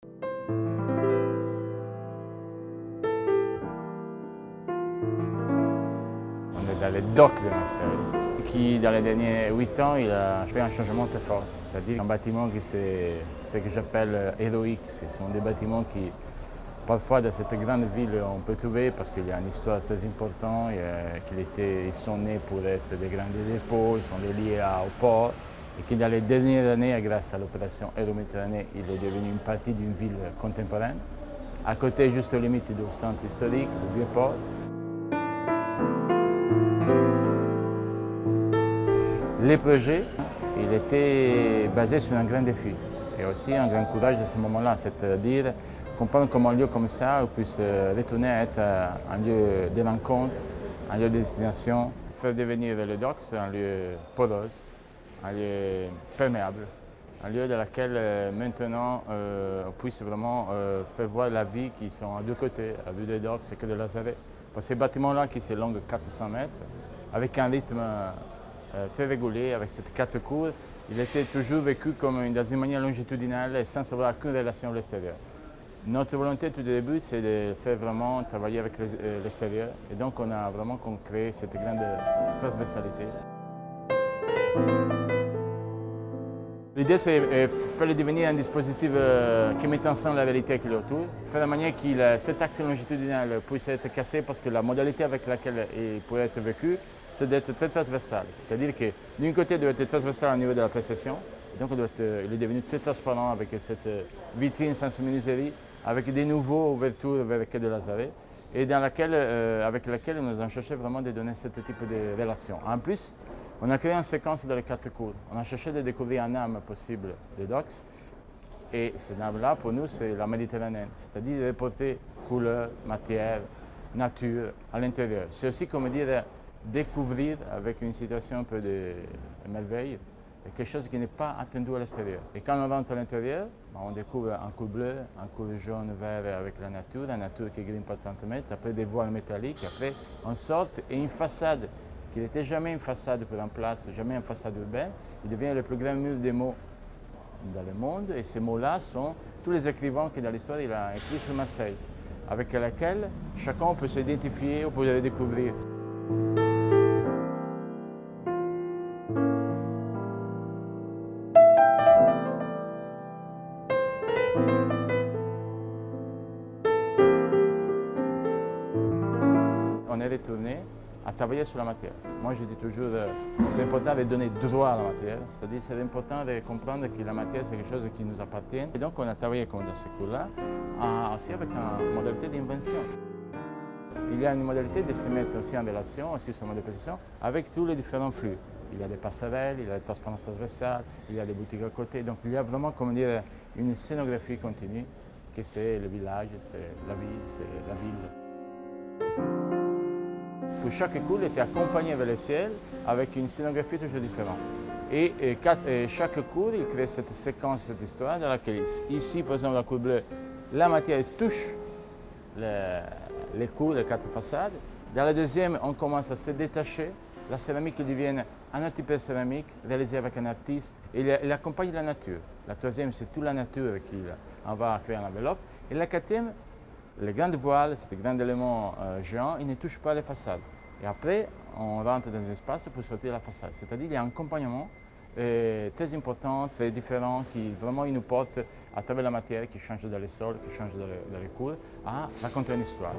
On est dans les docks de Marseille, qui dans les derniers 8 ans, il a fait un changement très fort. C'est-à-dire un bâtiment qui c'est ce que j'appelle héroïque. Ce sont des bâtiments qui, parfois, dans cette grande ville, on peut trouver parce qu'il y a une histoire très importante, ils sont nés pour être des grands dépôts, ils sont liés au port, et qui dans les dernières années, grâce à l'opération Euroméditerranée, il est devenu une partie d'une ville contemporaine, à côté, juste aux limites du centre historique, du vieux port. Les projets, il était basé sur un grand défi et aussi un grand courage de ce moment-là, c'est-à-dire comprendre comment un lieu comme ça puisse retourner à être un lieu de rencontre, un lieu de destination, faire devenir le docks un lieu poreux, un lieu perméable, un lieu dans lequel maintenant on puisse vraiment faire voir la vie qui sont à deux côtés, à vue des docks et que de Lazaret. Pour ces bâtiments-là qui s'élongent 400 mètres, avec un rythme très régulier, avec ces 4 cours, il était toujours vécu comme dans une manière longitudinale et sans avoir aucune relation à l'extérieur. Notre volonté tout au début, c'est de faire vraiment travailler avec l'extérieur et donc on a vraiment créé cette grande transversalité. L'idée, c'est de faire devenir un dispositif qui met ensemble la réalité qui est autour, faire de manière que cet axe longitudinal puisse être cassé parce que la modalité avec laquelle il pourrait être vécu, c'est d'être très transversal. C'est-à-dire que d'un côté, il doit être transversal au niveau de la précision, donc il est devenu très transparent avec cette vitrine sans menuiserie, avec des nouveaux ouvertures vers le quai de Lazaret, et avec laquelle nous avons cherché vraiment de donner ce type de relation. En plus, on a créé une séquence dans les 4 cours. On a cherché de découvrir un âme possible des docks. Et cette âme-là, pour nous, c'est la méditerranéenne, c'est-à-dire de reporter couleur, matière, nature à l'intérieur. C'est aussi, comme dire, découvrir avec une situation un peu de merveille quelque chose qui n'est pas attendu à l'extérieur. Et quand on rentre à l'intérieur, on découvre un cours bleu, un cours jaune, vert avec la nature qui grimpe à 30 mètres, après des voiles métalliques, après on sort et une façade qui n'était jamais une façade pour un place, jamais une façade urbaine, il devient le plus grand mur des mots dans le monde. Et ces mots-là sont tous les écrivains qui dans l'histoire il a écrit sur Marseille, avec lesquels chacun peut s'identifier ou peut les découvrir. On est retourné à travailler sur la matière. Moi, je dis toujours c'est important de donner droit à la matière, c'est-à-dire c'est important de comprendre que la matière, c'est quelque chose qui nous appartient. Et donc, on a travaillé comme dans ce cours-là, aussi avec une modalité d'invention. Il y a une modalité de se mettre aussi en relation, aussi sur le mode de position, avec tous les différents flux. Il y a des passerelles, il y a des transparences transversales, il y a des boutiques à côté. Donc, il y a vraiment, comment dire, une scénographie continue, que c'est le village, c'est la ville, c'est la ville. Pour chaque cours, il était accompagné vers le ciel avec une scénographie toujours différente. Et chaque cours, il crée cette séquence, cette histoire dans laquelle, ici, par exemple, la cour bleue, la matière touche les cours, les 4 façades. Dans la deuxième, on commence à se détacher. La céramique devient un autre type de céramique réalisé avec un artiste. Et il accompagne la nature. La troisième, c'est toute la nature qu'on va créer en enveloppe. Et la quatrième, les grandes voiles, c'est des grands éléments géants, ils ne touchent pas les façades. Et après, on rentre dans un espace pour sortir la façade. C'est-à-dire qu'il y a un accompagnement très important, très différent, qui vraiment il nous porte à travers la matière qui change dans les sols, qui change dans les cours, à raconter une histoire.